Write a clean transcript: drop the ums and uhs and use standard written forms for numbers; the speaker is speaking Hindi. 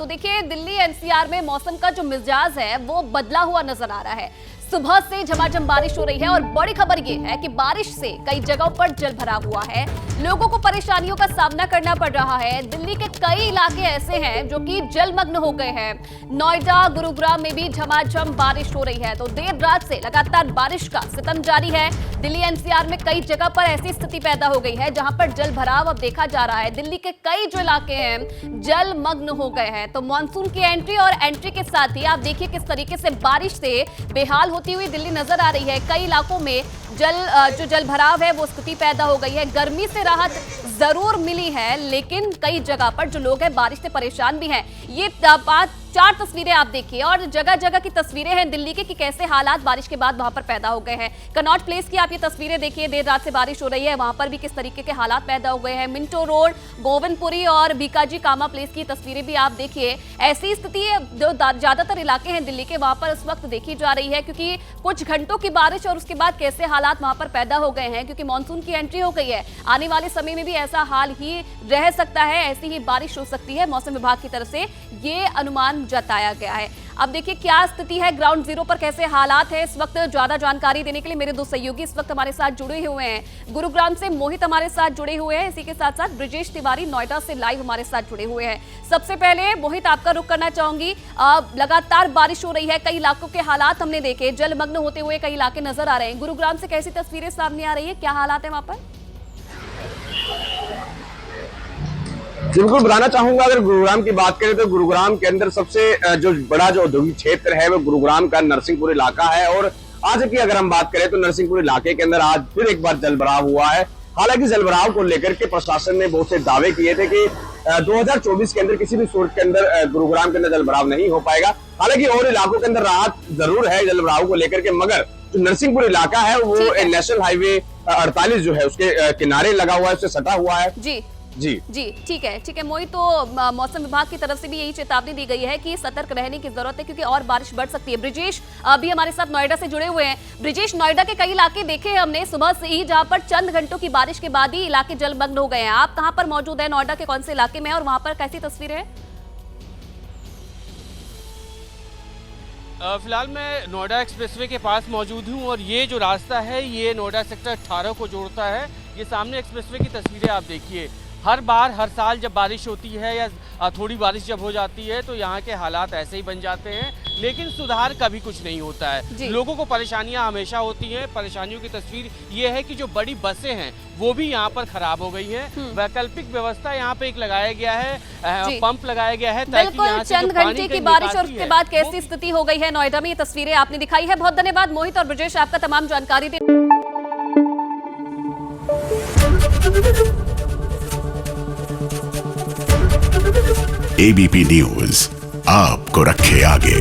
तो देखिए दिल्ली एनसीआर में मौसम का जो मिजाज है वो बदला हुआ नजर आ रहा है। सुबह से झमाझम बारिश हो रही है और बड़ी खबर ये है कि बारिश से कई जगहों पर जल भराव हुआ है, लोगों को परेशानियों का सामना करना पड़ रहा है। दिल्ली के कई इलाके ऐसे हैं जो कि जलमग्न हो गए हैं। नोएडा, गुरुग्राम में भी झमाझम बारिश हो रही है। तो देर रात से लगातार बारिश का सितम जारी है। दिल्ली एनसीआर में कई जगह पर ऐसी स्थिति पैदा हो गई है जहां पर जल भराव अब देखा जा रहा है। दिल्ली के कई जो इलाके हैं जलमग्न हो गए हैं। तो मानसून की एंट्री के साथ ही आप देखिए किस तरीके से बारिश से बेहाल होती हुई दिल्ली नजर आ रही है। कई इलाकों में जो जल भराव है वो स्थिति पैदा हो गई है। गर्मी से राहत जरूर मिली है, लेकिन कई जगह पर जो लोग हैं बारिश से परेशान भी हैं। ये 4 तस्वीरें आप देखिए और जगह जगह की तस्वीरें हैं दिल्ली के कि कैसे हालात बारिश के बाद वहां पर पैदा हो गए हैं। कनॉट प्लेस की आप ये तस्वीरें देखिए, देर रात से बारिश हो रही है, वहां पर भी किस तरीके के हालात पैदा हो गए हैं। मिंटो रोड, गोविंदपुरी और बीकाजी कामा प्लेस की तस्वीरें भी आप देखिए। ऐसी स्थिति जो ज्यादातर इलाके हैं दिल्ली के वहां पर इस वक्त देखी जा रही है, क्योंकि कुछ घंटों की बारिश और उसके बाद कैसे हालात वहां पर पैदा हो गए हैं, क्योंकि मानसून की एंट्री हो गई है। आने वाले समय में भी ऐसा हाल ही रह सकता है, ऐसी ही बारिश हो सकती है। मौसम विभाग की तरफ से ये अनुमान जताया गया है। अब देखिए क्या स्थिति है ग्राउंड जीरो पर, कैसे हालात है इस वक्त। ज्यादा जानकारी देने के लिए मेरे दो सहयोगी इस वक्त हमारे साथ जुड़े हुए हैं। गुरुग्राम से मोहित हमारे साथ जुड़े हुए हैं, इसी के साथ साथ ब्रिजेश तिवारी नोएडा से लाइव हमारे साथ जुड़े हुए हैं। सबसे पहले मोहित आपका रुख करना चाहूंगी। लगातार बारिश हो रही है, कई इलाकों के हालात हमने देखे, जलमग्न होते हुए कई इलाके नजर आ रहे हैं। गुरुग्राम से कैसी तस्वीरें सामने आ रही है, क्या हालात है वहां पर? बिल्कुल बताना चाहूंगा, अगर गुरुग्राम की बात करें तो गुरुग्राम के अंदर सबसे जो बड़ा जो औद्योगिक क्षेत्र है वो गुरुग्राम का नरसिंहपुर इलाका है। और आज की अगर हम बात करें तो नरसिंहपुर इलाके के अंदर आज फिर एक बार जलभराव हुआ है। हालांकि जलभराव को लेकर के प्रशासन ने बहुत से दावे किए थे कि 2024 के अंदर किसी भी सूरत के अंदर गुरुग्राम के अंदर जलभराव नहीं हो पाएगा। हालांकि और इलाकों के अंदर राहत जरूर है जलभराव को लेकर के, मगर जो नरसिंहपुर इलाका है वो नेशनल हाईवे 48 जो है उसके किनारे लगा हुआ है, उससे सटा हुआ है। जी ठीक है मोहित। तो मौसम विभाग की तरफ से भी यही चेतावनी दी गई है कि सतर्क रहने की जरूरत है, क्योंकि और बारिश बढ़ सकती है। ब्रिजेश अभी हमारे साथ नोएडा से जुड़े हुए हैं। ब्रिजेश, नोएडा के कई इलाके देखे हमने सुबह से ही, जहां पर चंद घंटों की बारिश के बाद ही इलाके जलमग्न हो गए हैं। आप कहां पर मौजूद है, नोएडा के कौन से इलाके में, और वहां पर कैसी तस्वीरें हैं? फिलहाल मैं नोएडा एक्सप्रेसवे के पास मौजूद हूं और ये जो रास्ता है ये नोएडा सेक्टर 18 को जोड़ता है। ये सामने एक्सप्रेसवे की तस्वीरें आप देखिए। हर साल जब बारिश होती है या थोड़ी बारिश जब हो जाती है तो यहाँ के हालात ऐसे ही बन जाते हैं, लेकिन सुधार कभी कुछ नहीं होता है। लोगों को परेशानियां हमेशा होती हैं। परेशानियों की तस्वीर ये है कि जो बड़ी बसें हैं वो भी यहाँ पर खराब हो गई हैं। वैकल्पिक व्यवस्था यहाँ पे एक लगाया गया है, पंप लगाया गया है ताकि यहाँ से चंद घंटे की बारिश और उसके बाद कैसी स्थिति हो गई है नोएडा में, ये तस्वीरें आपने दिखाई है। बहुत धन्यवाद मोहित और ब्रजेश, आपका तमाम जानकारी दे। एबीपी न्यूज आपको रखे आगे।